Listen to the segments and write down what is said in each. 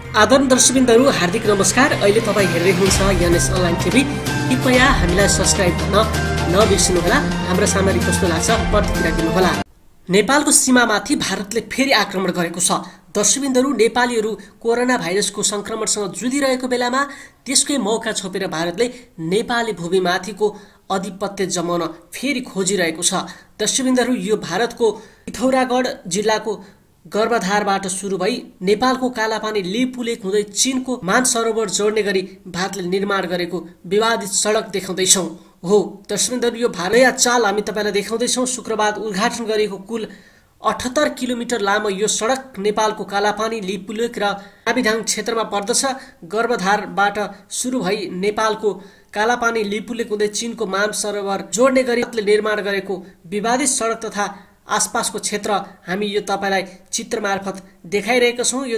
आदरणीय दर्शकबिन्दुहरू हार्दिक नमस्कार। अहिले तपाईँ हेर्दै हुनुहुन्छ एनएस अनलाइन टिभी। कृपया हामीलाई सब्स्क्राइब गर्न नबिर्सनुहोला। हाम्रो सामग्री कस्तो लाग्छ प्रतिक्रिया दिनुहोला। नेपालको सीमामाथि भारतले फेरि आक्रमण गरेको छ। दर्शकबिन्दुहरू, नेपालीहरू कोरोना भाइरसको संक्रमणसँग जुधिरहेको बेलामा त्यसकै मौका छोपेर भारतले नेपाली भूमिमाथिको आधिपत्य जमाउन फेरि खोजिरहेको छ। दर्शकबिन्दुहरू, यो भारतको पिथौरागढ जिल्लाको गर्भधारबाट सुरु भई नेपालको कालापानी लिपुलेक हुँदै चीनको मानसरोवर जोड्ने गरी भारतले निर्माण गरेको विवादित सडक देखाउँदैछौँ। हो दर्शकबिन्दुहरू, यो नयाँ चाल हामी तपाईँलाई देखाउँदैछौँ। शुक्रबार उद्घाटन गरिएको कुल 78 किलोमिटर लामो यो सडक नेपालको कालापानी लिपुलेक र आबिधाङ क्षेत्रमा पर्दछ। गर्भधारबाट सुरु भई नेपालको कालापानी लिपुलेक हुँदै चीनको मानसरोवर जोड्ने गरी निर्माण गरेको विवादित सडक तथा आसपासको क्षेत्र हामी यो तपाईँलाई चित्र मार्फत देखाइरहेका छौँ। यो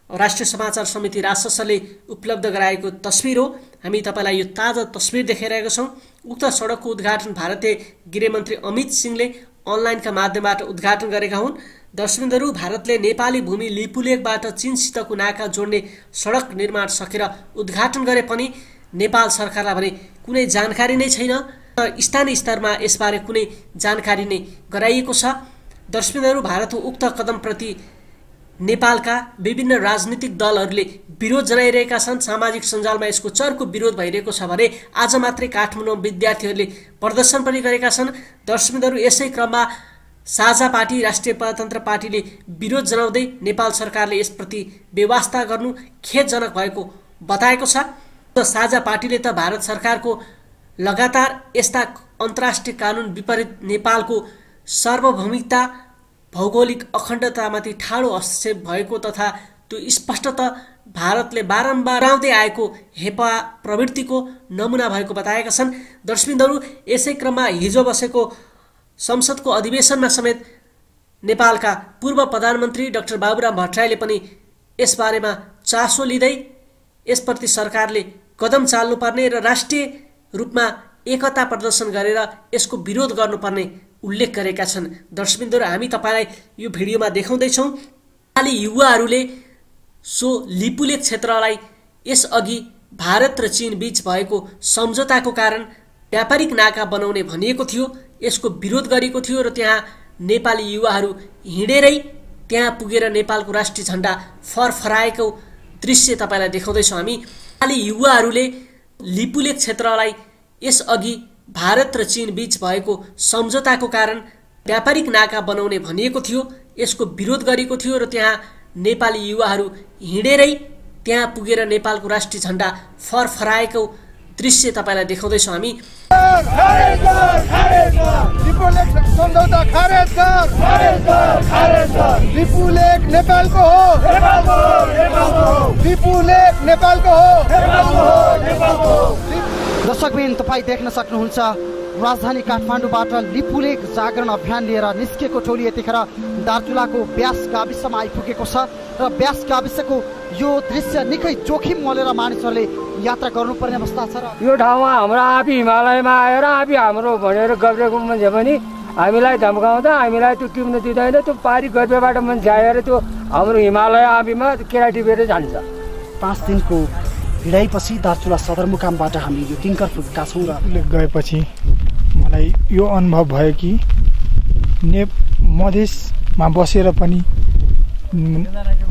राष्ट्रिय समाचार समिति राजशासनले उपलब्ध गराएको तस्बिर हो। हामी तपाईँलाई यो ताजा तस्बिर देखाइरहेका छौँ। उक्त सडकको उद्घाटन भारतीय गृहमन्त्री अमित सिंहले अनलाइनका माध्यमबाट उद्घाटन गरेका हुन्। दर्शकबिन्दुहरू, भारतले नेपाली भूमि लिपुलेकबाट चीनसितको नाका जोड्ने सडक निर्माण सकेर उद्घाटन गरे पनि नेपाल सरकारलाई भने कुनै जानकारी नै छैन। स्थानीय स्तरमा यसबारे कुनै जानकारी नै गराइएको छ। दर्शकबिन्दुहरू, भारतको उक्त कदमप्रति नेपालका विभिन्न राजनीतिक दलहरूले विरोध जनाइरहेका छन्। सामाजिक सञ्जालमा यसको चर्को विरोध भइरहेको छ भने आज मात्रै काठमाडौँ विद्यार्थीहरूले प्रदर्शन पनि गरेका छन्। दर्शकबिन्दुहरू, यसै क्रममा साझा पार्टी राष्ट्रिय प्रजातन्त्र पार्टीले विरोध जनाउँदै नेपाल सरकारले यसप्रति बेवास्ता गर्नु खेदजनक भएको बताएको छ। साझा पार्टीले त भारत सरकारको लगातार यस्ता अन्तर्राष्ट्रिय कानुन विपरीत नेपालको सार्वभौमिकता भौगोलिक अखण्डतामाथि ठाडो हस्तक्षेप भएको तथा त्यो स्पष्टत भारतले बारम्बार आउँदै आएको हेपा प्रवृत्तिको नमुना भएको बताएका छन्। दर्शकबिन्दुहरू, यसै क्रममा हिजो बसेको संसदको अधिवेशनमा समेत नेपालका पूर्व प्रधानमन्त्री डाक्टर बाबुराम भट्टराईले पनि यसबारेमा चासो लिँदै यसप्रति सरकारले कदम चाल्नुपर्ने र राष्ट्रिय रूपमा एकता प्रदर्शन गरेर यसको विरोध गर्नुपर्ने उल्लेख गरेका छन्। दर्शकबिन्दुहरू, हामी तपाईँलाई यो भिडियोमा देखाउँदैछौँ। नेपाली युवाहरूले सो लिपुलेक क्षेत्रलाई यसअघि भारत र चीन बीच भएको सम्झौताको कारण व्यापारिक नाका बनाउने भनिएको थियो। यसको विरोध गरेको थियो र त्यहाँ नेपाली युवाहरू हिँडेरै त्यहाँ पुगेर नेपालको राष्ट्रिय झण्डा फरफराएको दृश्य तपाईँलाई देखाउँदैछौँ हामी। नेपाली युवाहरूले लिपुलेक क्षेत्रलाई यसअघि भारत र चीन बीच भएको सम्झौताको कारण व्यापारिक नाका बनाउने भनिएको थियो। यसको विरोध गरेको थियो र त्यहाँ नेपाली युवाहरू हिँडेरै त्यहाँ पुगेर नेपालको राष्ट्रिय झण्डा फरफराएको दृश्य तपाईँलाई देखाउँदैछौँ हामी। लिपुलेक नेपालको हो, लिपुलेक नेपालको हो। दर्शकबिन, तपाईँ देख्न सक्नुहुन्छ राजधानी काठमाडौँबाट लिपुलेक जागरण अभियान लिएर निस्केको टोली यतिखेर दार्चुलाको ब्यास गाविसमा आइपुगेको छ र ब्यास गाविसको यो दृश्य निकै जोखिम मोलेर मानिसहरूले यात्रा गर्नुपर्ने अवस्था छ। र यो ठाउँमा हाम्रो आफै हिमालयमा आएर आफै हाम्रो भनेर गब्रेको मान्छे पनि हामीलाई धम्काउँदा हामीलाई त्यो टिप्न दिँदैन। त्यो पारी गर्वेबाट मान्छे आएर त्यो हाम्रो हिमालय आफैमा केरा टिपेर जान्छ। 5 दिनको हिँडाइपछि दार्चुला सदरमुकामबाट हामी यो टिङ्कर पुगेका छौँ र गएपछि मलाई यो अनुभव भयो कि मधेसमा बसेर पनि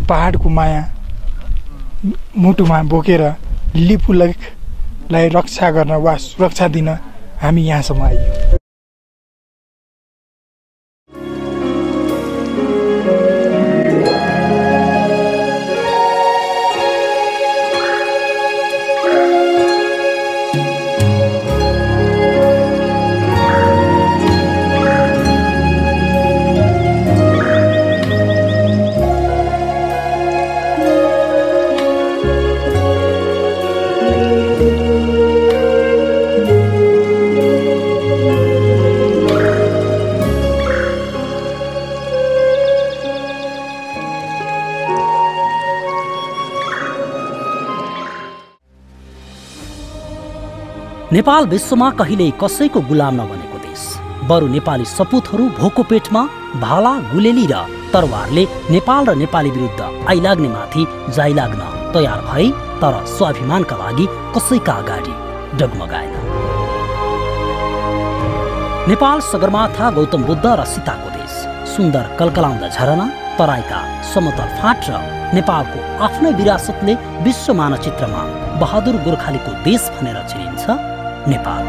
पहाडको माया मुटुमा बोकेर लिपुलेकलाई रक्षा गर्न वा सुरक्षा दिन हामी यहाँसम्म आइयो। नेपाल विश्वमा कहिल्यै कसैको गुलाम नबनेको देश, बरु नेपाली सपुतहरू भोको पेटमा भाला गुलेली र तरवारले नेपाल र नेपाली विरुद्ध आइलाग्ने माथि जाइलाग्न तयार भए, तर स्वाभिमानका लागि कसैका अगाडि डगमगाएन। नेपाल सगरमाथा, गौतम बुद्ध र सीताको देश, सुन्दर कलकलाउँदा झरना, तराईका समतल फाँट र नेपालको आफ्नै विरासतले विश्व मानचित्रमा बहादुर गोर्खालीको देश भनेर चिनिन्छ नेपाल।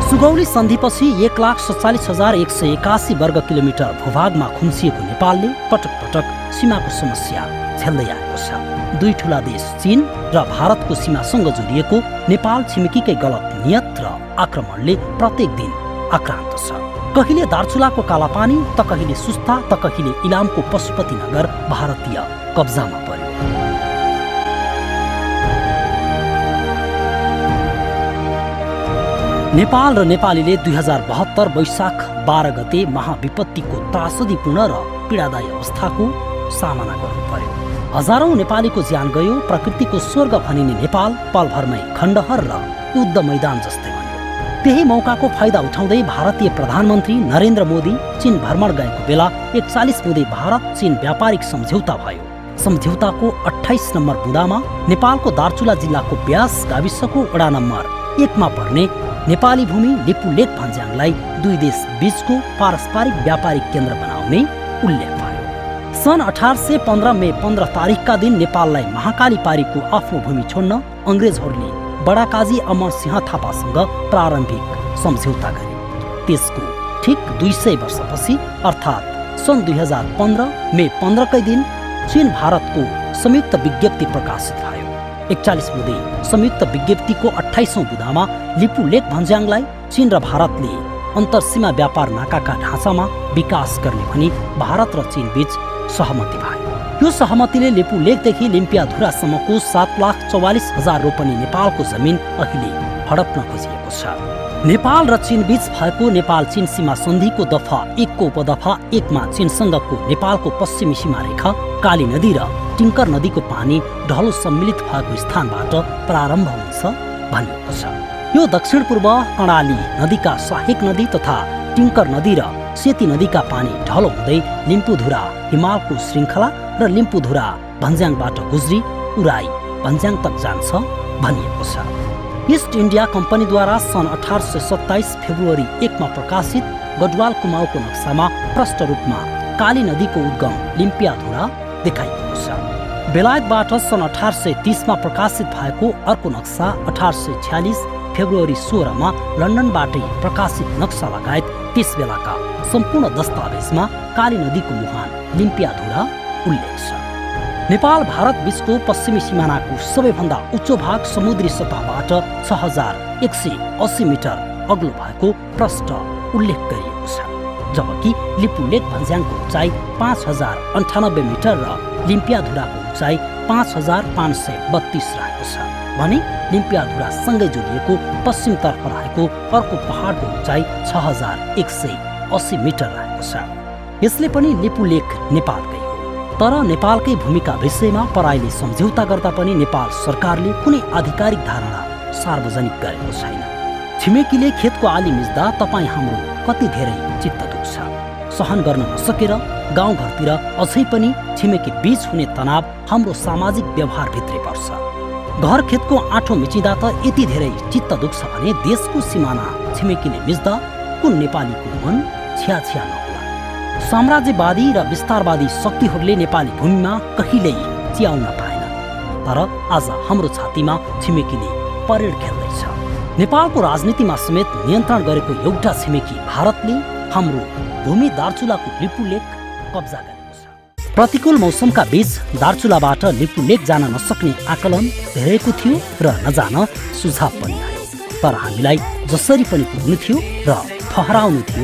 सुगौली सन्धिपछि 1,47,181 वर्ग किलोमिटर भूभागमा खुम्सिएको नेपालले पटक पटक सीमाको समस्या झेल्दै आएको छ। दुई ठूला देश चीन र भारतको सीमासँग जोडिएको नेपाल छिमेकीकै गलत नियत र आक्रमणले प्रत्येक दिन आक्रान्त छ। कहिले दार्चुलाको कालापानी त कहिले सुस्ता त कहिले इलामको पशुपति नगर भारतीय कब्जामा पर्यो। नेपाल र नेपालीले 2072 वैशाख 12 गते महाविपत्तिको त्रासदीपूर्ण र पीडादायी अवस्थाको सामना गर्नु पर्यो। हजारौं नेपालीको ज्यान गयो। प्रकृतिको स्वर्ग भनिने नेपाल पलभरमै खण्डहर र युद्ध मैदान जस्तै बन्यो। त्यही मौकाको फाइदा उठाउँदै भारतीय प्रधानमन्त्री नरेन्द्र मोदी चीन भ्रमण गएको बेला 41 बुँदे भारत चीन व्यापारिक सम्झौता भयो। सम्झौताको 28 नम्बर बुँदामा नेपालको दार्चुला जिल्लाको ब्यास गाविसको वडा नम्बर 1 मा पर्ने नेपाली भूमि लिपुलेक भन्ज्याङलाई दुई देश बीचको पारस्परिक व्यापारिक केन्द्र बनाउने उल्लेख भयो। सन् 1815 मे 15 तारिकका दिन नेपाललाई महाकाली पारीको आफ्नो भूमि छोड्न अंग्रेजहरूले बडाकाजी अमर सिंह थापासँग प्रारम्भिक सम्झौता गरे। त्यसको ठिक 200 वर्षपछि अर्थात् सन् 2015 मे 15 कै दिन चीन भारतको संयुक्त विज्ञप्ति प्रकाशित भयो। 41 बुँदे संयुक्त विज्ञप्तिको 28औं बुँदामा लिपुलेक भन्ज्याङलाई चीन र भारतले अन्तरसीमा व्यापार नाकाका ढाँचामा विकास गर्ने भनी भारत र चीन बीच सहमति भयो। यो सहमतिले लिपुलेकदेखि लिम्पियाधुरासम्मको 7,44,000 रोपनी नेपालको जमिन अहिले हडप्न खोजिएको छ। नेपाल र चीन बीच भएको नेपाल चीन सीमा सन्धिको दफा 1 को उपदफा 1 मा चीनसँगको नेपालको पश्चिमी सीमा रेखा काली नदी र टिङ्कर नदीको पानी ढलो सम्मिलित भएको स्थानबाट प्रारम्भ हुन्छ भनिएको छ। यो दक्षिण पूर्व कर्णाली नदीका सहायक नदी तथा टिङ्कर नदी र सेती नदीका पानी ढलो हुँदै लिम्पुधुरा हिमालको श्रृङ्खला र लिम्पुधुरा भन्ज्याङबाट गुज्री उराई भन्ज्याङ तक जान्छ भनिएको छ। इस्ट इन्डिया कम्पनीद्वारा सन् 1827 फेब्रुअरी 1 मा प्रकाशित गढवाल कुमाऊको नक्सामा प्रष्ट रूपमा काली नदीको उद्गम लिम्पियाधुरा देखाइएको छ। बेलायतबाट सन् 1830 मा प्रकाशित भएको अर्को नक्सा 1846 फेब्रुअरी 16 मा लन्डनबाटै प्रकाशित नक्सा लगायत त्यस बेलाका सम्पूर्ण दस्तावेजमा काली नदीको मुहान लिम्पियाधुरा उल्लेख छ। नेपाल भारत बीचको पश्चिमी सिमानाको सबैभन्दा उच्चो भाग समुद्री सतहबाट 6180 मिटर अग्लो भएको प्रष्ट उल्लेख गरिएको छ, जबकि लिपुलेक भन्ज्याङको उचाइ 5098 मिटर र लिम्पियाधुराको उचाइ 5532 रहेको छ भने लिम्पियाधुरासँगै जोडिएको पश्चिमतर्फ रहेको अर्को पहाडको उचाइ 6180 मिटर रहेको छ। यसले पनि लिपुलेक नेपालकै हो, तर नेपालकै भूमिका विषयमा पराईले सम्झौता गर्दा पनि नेपाल सरकारले कुनै आधिकारिक धारणा सार्वजनिक गरेको छैन। छिमेकीले खेतको आली मिच्दा तपाईँ हाम्रो कति धेरै चित्त दुख्छ। सहन गर्न नसकेर गाउँघरतिर अझै पनि छिमेकी बीच हुने तनाव हाम्रो सामाजिक व्यवहारभित्रै पर्छ। घर खेतको आँठो मिचिँदा त यति धेरै चित्त दुख्छ भने देशको सिमाना छिमेकीले मिच्दा कुन नेपालीको मन छ्याछ्या नहोला। साम्राज्यवादी र विस्तारवादी शक्तिहरूले नेपाली भूमिमा कहिल्यै च्याउन पाएन, तर आज हाम्रो छातीमा छिमेकीले परेड खेल्दैछ। नेपालको राजनीतिमा समेत नियन्त्रण गरेको एउटा छिमेकी भारतले हाम्रो भूमि दार्चुलाको लिपुलेक कब्जा गरेको छ। प्रतिकूल मौसमका बीच दार्चुलाबाट लिपुलेक जान नसक्ने आकलन धेरैको थियो र नजान सुझाव पनि आयो, तर हामीलाई जसरी पनि पुग्नु थियो र ठहराउनु थियो।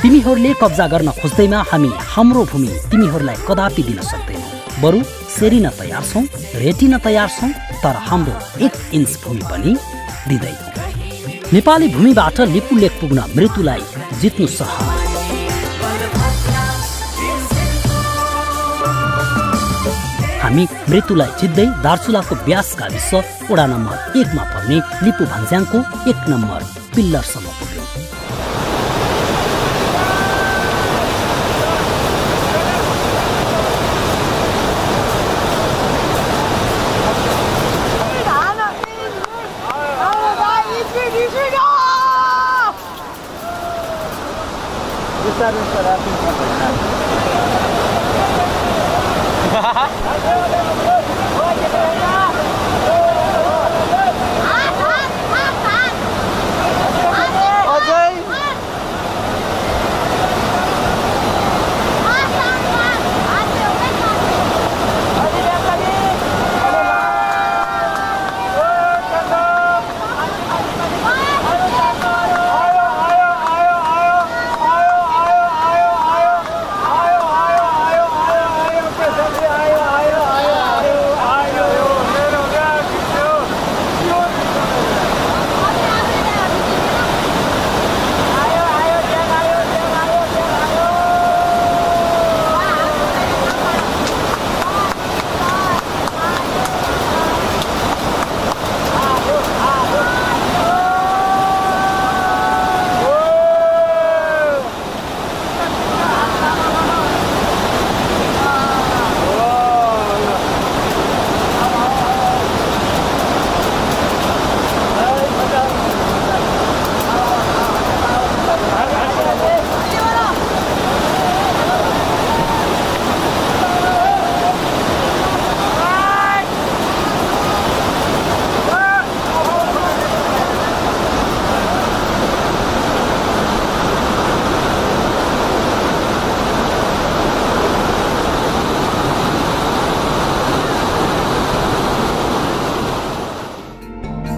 तिमीहरूले कब्जा गर्न खोज्दैमा हामी हाम्रो भूमि तिमीहरूलाई कदापि दिन सक्दैनौँ। बरु सेरिन तयार छौँ, रेटिन तयार छौँ, तर हाम्रो 1 इन्च भूमि पनि दिँदैनौँ। नेपाली भूमिबाट लिपुलेक पुग्न मृत्युलाई जित्नु सहज। हामी मृत्युलाई जित्दै दार्चुलाको ब्यास गाविस वडा नम्बर 1 मा पर्ने लिपु भन्ज्याङको 1 नम्बर पिल्लरसम्म पुग्यौँ।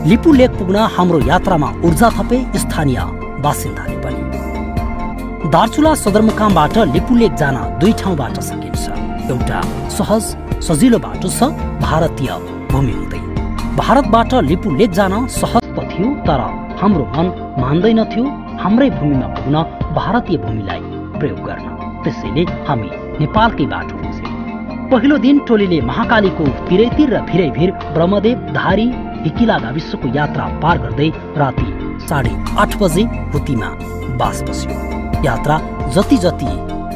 लिपुलेक पुग्न हाम्रो यात्रामा ऊर्जा थपे स्थानीय बासिन्दाले पनि। दार्चुला सदरमुकामबाट लिपुलेक जान 2 ठाउँबाट सकिन्छ। एउटा सहज सजिलो बाटो छ भारतीय भूमि हुँदै। भारतबाट लिपुलेक जान सहज त थियो, तर हाम्रो मन मान्दैनथ्यो हाम्रै भूमिमा पुग्न भारतीय भूमिलाई प्रयोग गर्न। त्यसैले हामी नेपालकै बाटो खोज्यौँ। पहिलो दिन टोलीले महाकालीको तिरैतिर र भिरैभिर ब्रह्मदेव धारी हिकिला गाविसको यात्रा पार गर्दै राति 8:30 बजे हुतीमा बास बस्यो। यात्रा जति जति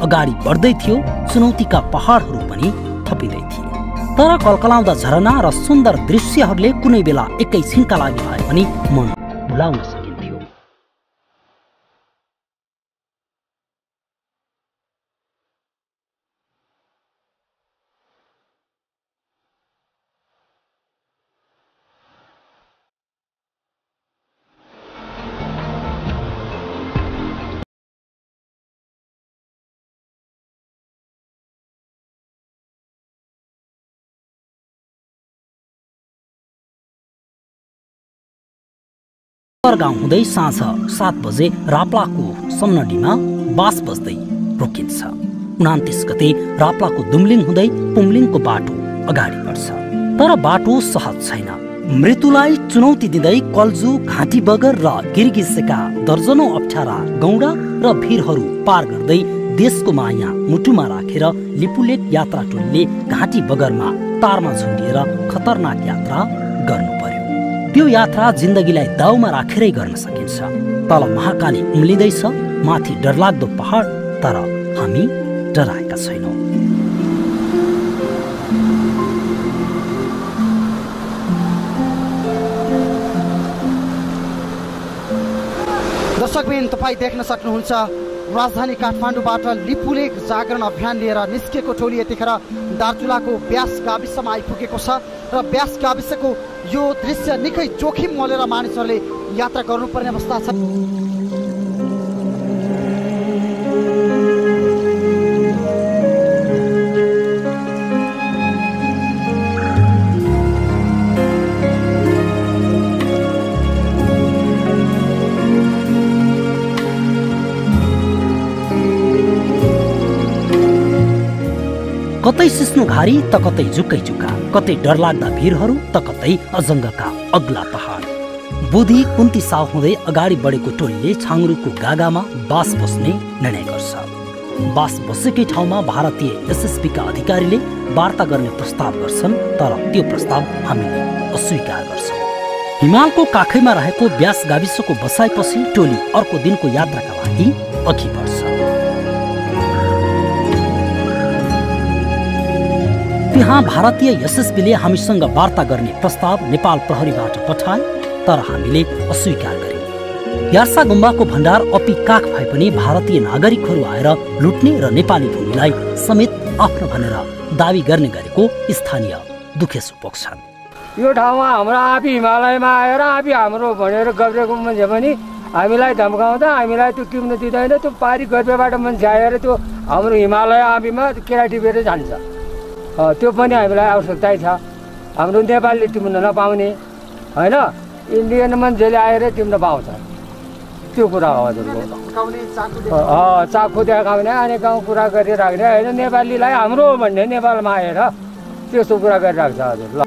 अगाडि बढ्दै थियो चुनौतीका पहाडहरू पनि थपिँदै थिए। तर कलकलाउँदा झरना र सुन्दर दृश्यहरूले कुनै बेला एकैछिनका लागि भए पनि मन भुलाउन सकिन्थ्यो। गाउँ हुँदै साँझ 7 बजे राप्लाको समनडीमा बास बस्दै रोकिन्छ। 29 गते राप्लाको दुम्लिङ हुँदै पुम्लिङको बाटो अगाडि बढ्छ। तर बाटो सहज छैन। मृत्युलाई चुनौती दिँदै कल्जु, घाँटी बगर र गिरगिसेका दर्जनौं अप्ठ्यारा गौडा र भिरहरू पार गर्दै देशको माया मुटुमा राखेर लिपुलेक यात्रा टोलीले घाँटी बगरमा तारमा झुन्डिएर खतरनाक यात्रा गर्नु पर्यो। त्यो यात्रा जिन्दगीलाई दाउमा राखेरै गर्न सकिन्छ। तल महाकाली उम्लिँदैछ, माथि डरलाग्दो पहाड, तर हामी डराएका छैनौँ। दर्शकबिन, तपाईँ देख्न सक्नुहुन्छ राजधानी काठमाडौँबाट लिपुलेक जागरण अभियान लिएर निस्केको टोली यतिखेर दार्चुलाको ब्यास गाविसमा आइपुगेको छ र ब्यास गाविसको यो दृश्य निकै जोखिम मोलेर मानिसहरूले यात्रा गर्नुपर्ने अवस्था छ। कतै सिस्नो घारी त कतै जुक्कै जुका, कतै डरलाग्दा भिरहरू त कतै अजङ्गका अग्ला पहाड। बुद्धि कुन्ती साउ हुँदै अगाडि बढेको टोलीले छाङ्रुको गागामा बास बस्ने निर्णय गर्छ। बास बसेकै ठाउँमा भारतीय एसएसबीका अधिकारीले वार्ता गर्ने प्रस्ताव गर्छन्, तर त्यो प्रस्ताव हामीले अस्वीकार गर्छौँ। हिमालको काखैमा रहेको ब्यास गाविसको बसाइपछि टोली अर्को दिनको यात्राका लागि अघि बढ्छ। त्यहाँ भारतीय एसएसबीले हामीसँग वार्ता गर्ने प्रस्ताव नेपाल प्रहरीबाट पठाए, तर हामीले अस्वीकार गर्यौं। यार्सा गुम्बाको भण्डार अपि काख भए पनि भारतीय नागरिकहरू आएर लुट्ने र नेपाली भूमिलाई समेत आफ्नो भनेर दावी गर्ने गरेको स्थानीय दुखेसो पोख्छन्। यो ठाउँमा हाम्रो आफै हिमालयमा आएर आफै हाम्रो भनेर गब्रेको मान्छे पनि हामीलाई धम्काउँदा हामीलाई त्यो टिप्न दिँदैन। त्यो पारी गर्पेबाट मान्छे आएर त्यो हाम्रो हिमालय आफैमा केरा टिपेर जान्छ। त्यो पनि हामीलाई आवश्यकतै छ। हाम्रो नेपालले टिप्न नपाउने होइन, इन्डियन मान्छेले आएर टिप्न पाउँछ। त्यो कुरा हो हजुरको। चाकु देखाउने अनि गाउँ कुरा गरिराख्ने होइन, नेपालीलाई हाम्रो भन्ने नेपालमा आएर त्यस्तो कुरा गरिरहेको छ हजुर। ल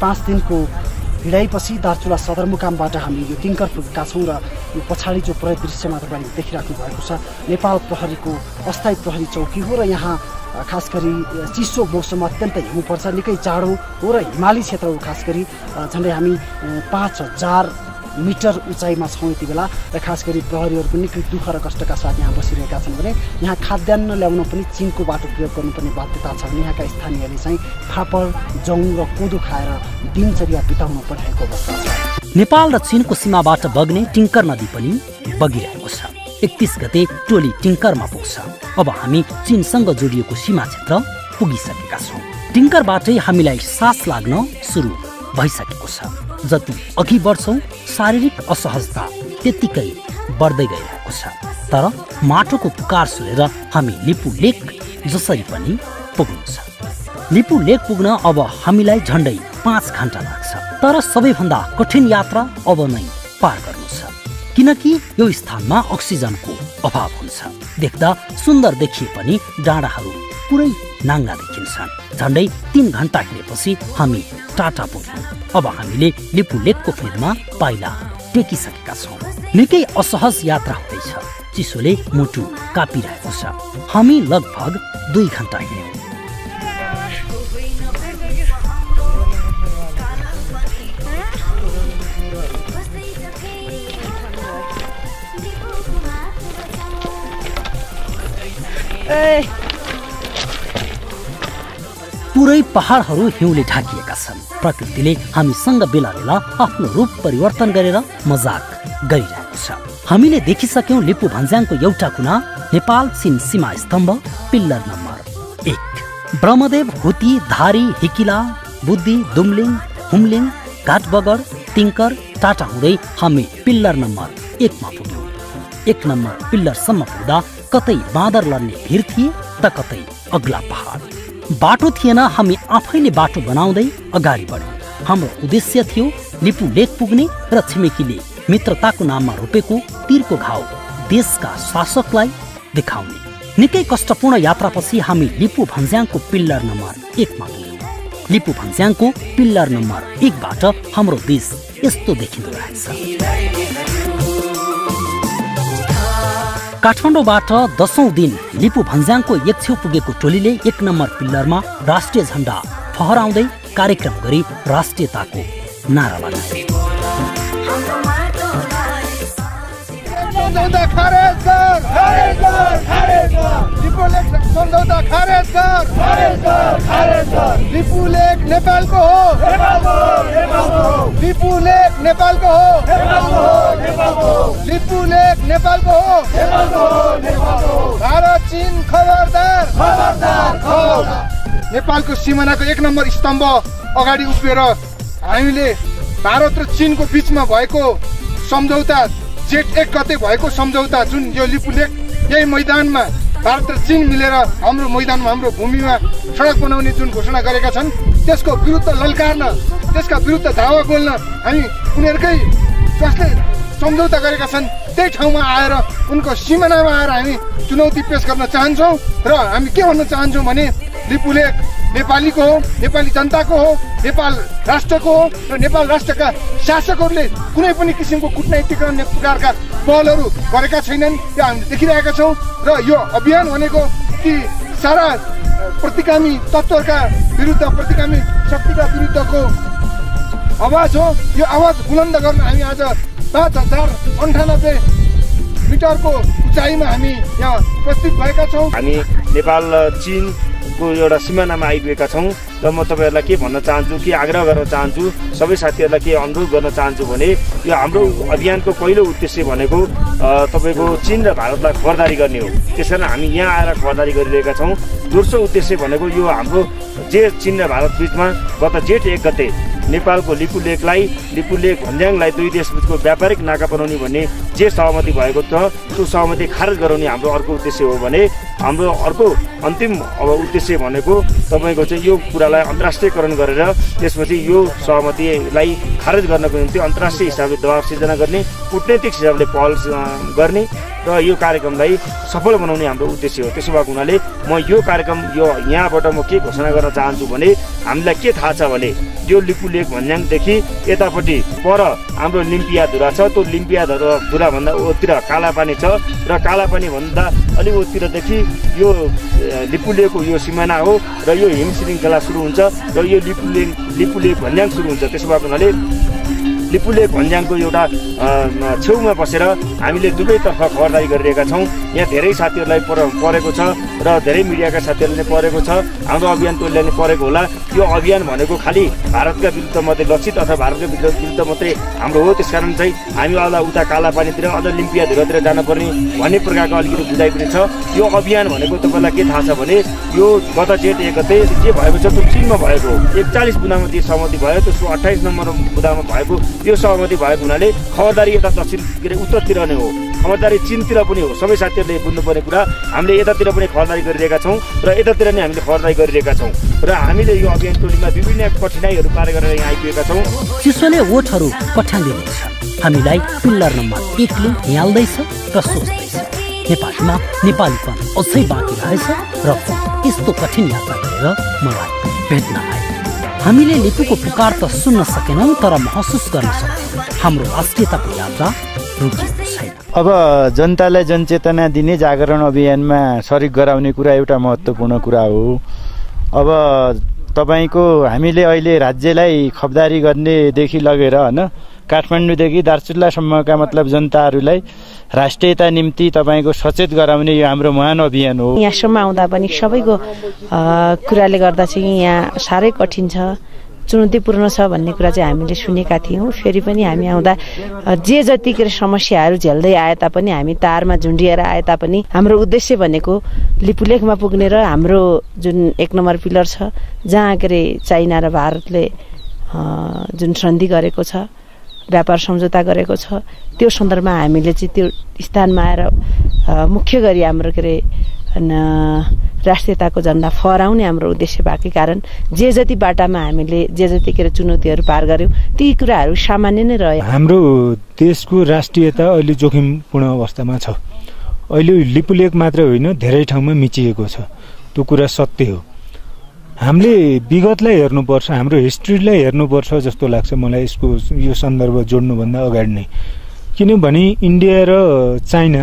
5 दिनको हिँडाइपछि दार्चुला सदरमुकामबाट हामी यो टिङ्कर पुगेका छौँ र यो पछाडि जो परिदृश्यमा तपाईँले देखिराख्नु भएको छ नेपाल प्रहरीको अस्थायी प्रहरी चौकी हो र यहाँ खास गरी चिसो मौसम अत्यन्तै हिउँ पर्छ, निकै जाडो हो र हिमाली क्षेत्र हो। खास गरी झन्डै हामी 5000 मिटर उचाइमा छौँ यति बेला र खास गरी प्रहरीहरू पनि निकै दुःख र कष्टका साथ यहाँ बसिरहेका छन् भने यहाँ खाद्यान्न ल्याउन पनि चिनको बाटो प्रयोग गर्नुपर्ने बाध्यता छ भने यहाँका स्थानीयले चाहिँ फापर, जौँ र कोदो खाएर दिनचर्या बिताउनु परिरहेको अवस्था छ। नेपाल र चीनको सीमाबाट बग्ने टिङ्कर नदी पनि बगिरहेको छ। 31 गते टोली टिङ्करमा पुग्छ। अब हामी चीनसँग जोडिएको सीमा क्षेत्र पुगिसकेका छौँ। टिङ्करबाटै हामीलाई सास लाग्न सुरु भइसकेको छ। जति अघि बढ्छौँ शारीरिक असहजता त्यत्तिकै बढ्दै गइरहेको छ। तर माटोको पुकार सुनेर हामी लिपु लेक जसरी पनि पुग्नु छ। लिपु लेक पुग्न अब हामीलाई झन्डै 5 घण्टा लाग्छ। तर सबैभन्दा कठिन यात्रा अब नै पार गर्नु छ, किनकि यो स्थानमा अक्सिजनको अभाव हुन्छ। देख्दा सुन्दर देखिए पनि डाँडाहरू पुरै नाङ्गा देखिन्छन्। झन्डै 3 घण्टा हिँडेपछि हामी टाटा पुग्यौँ। अब हामीले लिपु लेकको फेदमा पाइला टेकिसकेका छौँ। निकै असहज यात्रा हुँदैछ। चिसोले मुटु कापिरहेको छ। हामी लगभग 2 घण्टा हिँड्यौँ। पुरै पहाडहरू हिउँले ढाकिएका छन्। प्रकृतिले हामीसँग बेला बेला आफ्नो रूप परिवर्तन गरेर मजाक गरिरहेको छ। हामीले देखिसक्यौं लिपु भन्ज्याङको एउटा कुना नेपाल चीन सीमा स्तम्भ पिल्लर नम्बर 1। ब्रह्मदेव, हुती, धारी, हिकिला, बुद्धि, दुम्लिङ, हुम्लिङ, घाटबगड, टिङ्कर, टाटा हुँदै हामी पिल्लर नम्बर 1 मा पुग्यौं। 1 नम्बर पिल्लरसम्म पुग्दा कतै बाँदर लड्ने भिर थिए त कतै अग्ला पहाड। बाटो थिएन, हामी आफैले बाटो बनाउँदै अगाडि बढ्यौं। हाम्रो उद्देश्य थियो लिपु लेक पुग्ने र छिमेकीले मित्रताको नाममा रोपेको तीरको घाउ देशका शासकलाई देखाउने। निकै कष्टपूर्ण यात्रापछि हामी लिपु भन्ज्याङको पिल्लर नम्बर 1 मा पुग्यौं। लिपु भन्ज्याङको पिल्लर नम्बर 1 बाट हाम्रो देश यस्तो देखिँदो रहेछ। काठमाडौँबाट 10औं दिन लिपु भन्ज्याङको एक छेउ पुगेको टोलीले 1 नम्बर पिल्लरमा राष्ट्रिय झण्डा फहराउँदै कार्यक्रम गरी राष्ट्रियताको नारा लगाए। लिपु लेक नेपालको हो, लिपु लेक नेपालको हो, लिपु लेक नेपालको हो। भारत चीन खबरदार, नेपालको सिमानाको 1 नम्बर स्तम्भ अगाडि उभिएर हामीले भारत र चीनको बीचमा भएको सम्झौता जेठ 1 गते भएको सम्झौता जुन यो लिपु लेक यही मैदानमा भारत र चीन मिलेर हाम्रो मैदानमा हाम्रो भूमिमा सडक बनाउने जुन घोषणा गरेका छन् त्यसको विरुद्ध ललकार्न त्यसका विरुद्ध धावा बोल्न हामी उनीहरूकै जसले सम्झौता गरेका छन् त्यही ठाउँमा आएर उनको सिमानामा आएर हामी चुनौती पेश गर्न चाहन्छौँ र हामी के भन्न चाहन्छौँ भने लिपुलेक नेपालीको हो, नेपाली जनताको हो, नेपाल राष्ट्रको हो र नेपाल राष्ट्रका शासकहरूले कुनै पनि किसिमको कूटनैतिक अन्य प्रकारका पहलहरू गरेका छैनन् यो हामीले देखिरहेका छौँ र यो अभियान भनेको कि सारा प्रतिगामी तत्त्वका विरुद्ध प्रतिगामी शक्तिका विरुद्धको आवाज हो। यो आवाज बुलन्द गर्न हामी आज 5098 मिटरको उचाइमा हामी यहाँ उपस्थित भएका छौँ। हामी नेपाल चीनको एउटा सिमानामा आइपुगेका छौँ र म तपाईँहरूलाई के भन्न चाहन्छु कि आग्रह गर्न चाहन्छु सबै साथीहरूलाई के अनुरोध गर्न चाहन्छु भने यो हाम्रो अभियानको पहिलो उद्देश्य भनेको तपाईँको चीन र भारतलाई खबरदारी गर्ने हो। त्यसकारण हामी यहाँ आएर खबरदारी गरिरहेका छौँ। दोस्रो उद्देश्य भनेको यो हाम्रो जे चीन र भारत बिचमा गत जेठ 1 गते नेपालको लिपुलेक भन्ज्याङलाई दुई देशबिचको व्यापारिक नाका बनाउने भन्ने जे सहमति भएको छ त्यो सहमति खारेज गराउने हाम्रो अर्को उद्देश्य हो भने हाम्रो अर्को अन्तिम उद्देश्य भनेको तपाईँको चाहिँ यो कुरालाई अन्तर्राष्ट्रियकरण गरेर त्यसपछि यो सहमतिलाई खारेज गर्नको निम्ति अन्तर्राष्ट्रिय हिसाबले दबाव सिर्जना गर्ने कूटनैतिक हिसाबले पहल गर्ने र यो कार्यक्रमलाई सफल बनाउने हाम्रो उद्देश्य हो। त्यसो भएको हुनाले म यो कार्यक्रम यो यहाँबाट म के घोषणा गर्न चाहन्छु भने हामीलाई के थाहा छ भने यो लिपुलेक भन्ज्याङदेखि यतापट्टि पर हाम्रो लिम्पियाधुरा छ। त्यो लिम्पियाधुरा भन्दा ओतिर कालापानी छ र कालापानी भन्दा अलि ओतिरदेखि यो लिपुलेकको यो सिमाना हो र यो हिम श्रृङ्खला सुरु हुन्छ र यो लिपुलेक भन्ज्याङ सुरु हुन्छ। त्यसो भएको हुनाले लिपुलेक भन्ज्याङको एउटा छेउमा बसेर हामीले दुवैतर्फ खबरदारी गरिरहेका छौँ। यहाँ धेरै साथीहरूलाई परेको छ र धेरै मिडियाका साथीहरूले नै परेको छ। हाम्रो अभियान टोलीलाई नै परेको होला। यो अभियान भनेको खालि भारतका विरुद्ध मात्रै लक्षित अथवा भारतका विरुद्ध मात्रै हाम्रो हो। त्यसकारण चाहिँ हामी अझ उता कालापानीतिर अझ लिम्पियाधुरातिर जानुपर्ने भन्ने प्रकारको अलिकति बुझाइ पनि छ। यो अभियान भनेको तपाईँलाई के थाहा छ भने यो गत जेठ 1 गते जे भएको छ त्यो चीनमा भएको 41 बुँदामा त्यो सहमति भयो। त्यसको 28 नम्बर बुँदामा भएको यो सहमति भएको हुनाले खबरदारी यता दक्षिण के अरे उत्तरतिर नै हो, खबरदारी चीनतिर पनि हो। सबै साथीहरूले बुझ्नुपर्ने कुरा हामीले यतातिर पनि खबरदारी गरिरहेका छौँ र यतातिर नै हामीले खबरदारी गरिरहेका छौँ र हामीले यो अभियान टोलीमा विभिन्न कठिनाइहरू पार गरेर यहाँ आइपुगेका छौँ। चिसोले ओठहरू पठ्याउँदैछ, हामीलाई पिल्लर नम्बर 1 ले हिँड्दैछ र सोच्दैछ नेपालीमा नेपालीपन अझै बाँकी रहेछ र यस्तो कठिन यात्रा गरेर मलाई भेट्न आए। हामीले लिपुको पुकार त सुन्न सकेनौँ तर महसुस गर्न सक्छौँ हाम्रो राष्ट्रियताको यात्रा रुकेको छैन। अब जनतालाई जनचेतना दिने जागरण अभियानमा सरिक गराउने कुरा एउटा महत्त्वपूर्ण कुरा हो। अब तपाईँको हामीले अहिले राज्यलाई खबरदारी गर्नेदेखि लगेर होइन काठमाडौँदेखि दार्चुलासम्मका मतलब जनताहरूलाई राष्ट्रियता निम्ति तपाईँको सचेत गराउने यो हाम्रो महान अभियान हो। यहाँसम्म आउँदा पनि सबैको कुराले गर्दा चाहिँ यहाँ साह्रै कठिन छ, चुनौतीपूर्ण छ भन्ने कुरा चाहिँ हामीले सुनेका थियौँ। फेरि पनि हामी आउँदा जे जतिको समस्याहरू झेल्दै आए तापनि हामी तारमा झुन्डिएर आए तापनि हाम्रो उद्देश्य भनेको लिपुलेखमा पुग्ने र हाम्रो जुन 1 नम्बर पिलर छ जहाँ के अरे चाइना र भारतले जुन सन्धि गरेको छ, व्यापार सम्झौता गरेको छ, त्यो सन्दर्भमा हामीले चाहिँ त्यो स्थानमा आएर मुख्य गरी हाम्रो के अरे राष्ट्रियताको झन्डा फहराउने हाम्रो उद्देश्य भएकै कारण जे जति बाटामा हामीले जे जति के अरे चुनौतीहरू पार गर्यौँ ती कुराहरू सामान्य नै रह्यो। हाम्रो देशको राष्ट्रियता अहिले जोखिमपूर्ण अवस्थामा छ। अहिले लिपुलेक मात्र होइन धेरै ठाउँमा मिचिएको छ, त्यो कुरा सत्य हो। हामीले विगतलाई हेर्नुपर्छ, हाम्रो हिस्ट्रीलाई हेर्नुपर्छ जस्तो लाग्छ मलाई यसको यो सन्दर्भ जोड्नुभन्दा अगाडि नै। किनभने इन्डिया र चाइना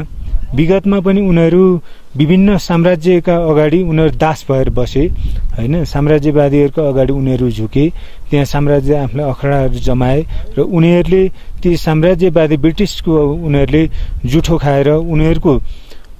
विगतमा पनि उनीहरू विभिन्न साम्राज्यका अगाडि उनीहरू दास भएर बसे होइन, साम्राज्यवादीहरूको अगाडि उनीहरू झुके, त्यहाँ साम्राज्य आफूलाई अखडाहरू जमाए र उनीहरूले ती साम्राज्यवादी ब्रिटिसको उनीहरूले जुठो खाएर उनीहरूको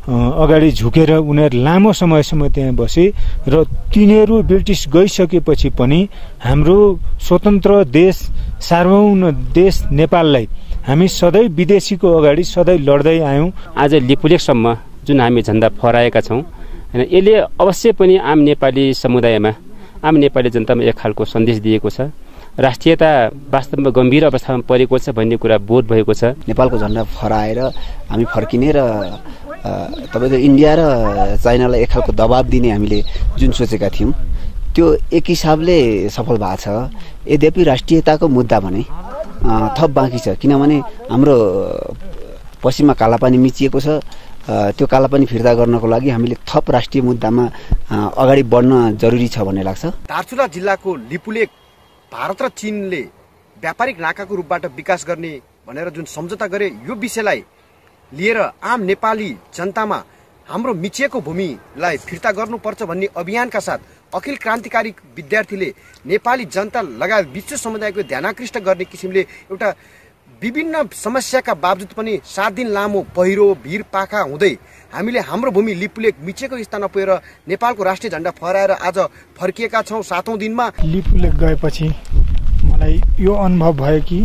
अगाडि झुकेर उनीहरू लामो समयसम्म त्यहाँ बसे र तिनीहरू ब्रिटिस गइसकेपछि पनि हाम्रो स्वतन्त्र देश सार्वभौम देश नेपाललाई हामी सधैँ विदेशीको अगाडि सधैँ लड्दै आयौँ। आज लिपुलेकसम्म जुन हामी झन्डा फहराएका छौँ होइन, यसले अवश्य पनि आम नेपाली समुदायमा आम नेपाली जनतामा एक खालको सन्देश दिएको छ। राष्ट्रियता वास्तवमा गम्भीर अवस्थामा परेको छ भन्ने कुरा बोध भएको छ। नेपालको झन्डा फहराएर हामी फर्किने र तपाईँको इन्डिया र चाइनालाई एक खालको दबाब दिने हामीले जुन सोचेका थियौँ त्यो एक हिसाबले सफल भएको छ। यद्यपि राष्ट्रियताको मुद्दा भने थप बाँकी छ, किनभने हाम्रो पश्चिममा कालापानी मिचिएको छ। त्यो कालापानी फिर्ता गर्नको लागि हामीले थप राष्ट्रिय मुद्दामा अगाडि बढ्न जरुरी छ भन्ने लाग्छ। दार्चुला जिल्लाको लिपुलेक भारत र चीनले व्यापारिक नाकाको रूपबाट विकास गर्ने भनेर जुन सम्झौता गरे, यो विषयलाई लिएर आम नेपाली जनतामा हाम्रो मिचिएको भूमिलाई फिर्ता गर्नुपर्छ भन्ने अभियानका साथ अखिल क्रान्तिकारी विद्यार्थीले नेपाली जनता लगायत विश्व समुदायको ध्यानाकृष्ट गर्ने किसिमले एउटा विभिन्न समस्याका बावजुद पनि 7 दिन लामो पहिरो भिर पाखा हुँदै हामीले हाम्रो भूमि लिपुलेक मिचेको स्थानमा पुगेर नेपालको राष्ट्रिय झण्डा फहराएर आज फर्किएका छौँ 7औं दिनमा। लिपुलेक गएपछि मलाई यो अनुभव भयो कि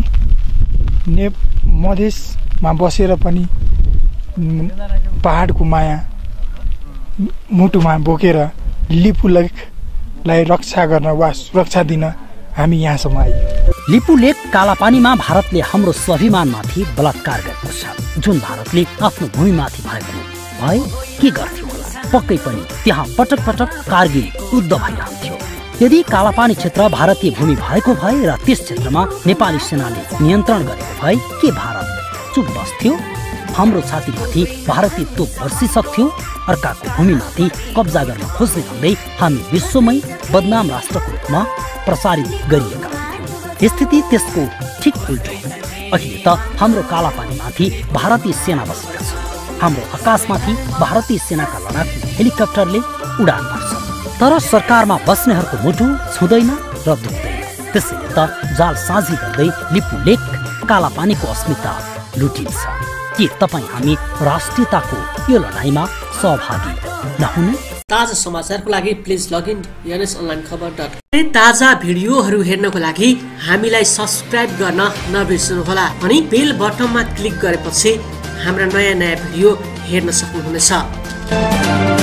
मधेसमा बसेर पनि पहाडको माया मुटुमा बोकेर लिपुलेकलाई रक्षा गर्न वा सुरक्षा दिन हामी यहाँसम्म आइयो। लिपुलेक कालापानीमा भारतले हाम्रो स्वाभिमानमाथि बलात्कार गरेको छ, जुन भारतले आफ्नो भूमिमाथि भएको भए के गर्थ्यो होला। पक्कै पनि त्यहाँ पटक पटक कारगिल युद्ध भइरहन्थ्यो। यदि कालापानी क्षेत्र भारतीय भूमि भएको भए र त्यस क्षेत्रमा नेपाली सेनाले नियन्त्रण गरेको भए के भारत चुप बस्थ्यो? हाम्रो छातीमाथि भारतीय तोप बर्सिसक्थ्यो। अर्काको भूमिमाथि कब्जा गर्न खोज्दै हुँदै हामी विश्वमै बदनाम राष्ट्रको रूपमा प्रसारित गरिएका हुन्थ्यौँ। स्थिति त्यसको ठिक उल्टो हो। अहिले त हाम्रो कालापानीमाथि भारतीय सेना बसेका छ। हाम्रो आकाशमाथि भारतीय सेनाका लडाकु हेलिकप्टरले उडान भर्छ। तर सरकारमा बस्नेहरूको मुटु छुँदैन र दुख्दैन। त्यसैले त जाल साझी गर्दै लिपुलेक कालापानीको अस्मिता लुटिन्छ। के तपाईँ हामी राष्ट्रियताको यो लडाईँमा सहभागी नहुने? ताजा समाचारको लागि प्लिज लगइन yanesonlinekhabar.com। ताजा भिडियोहरू हेर्नको लागि हामीलाई सब्स्क्राइब गर्न नबिर्सनुहोला अनि बेल बटनमा क्लिक गरेपछि हाम्रा नयाँ भिडियो हेर्न सक्नुहुनेछ।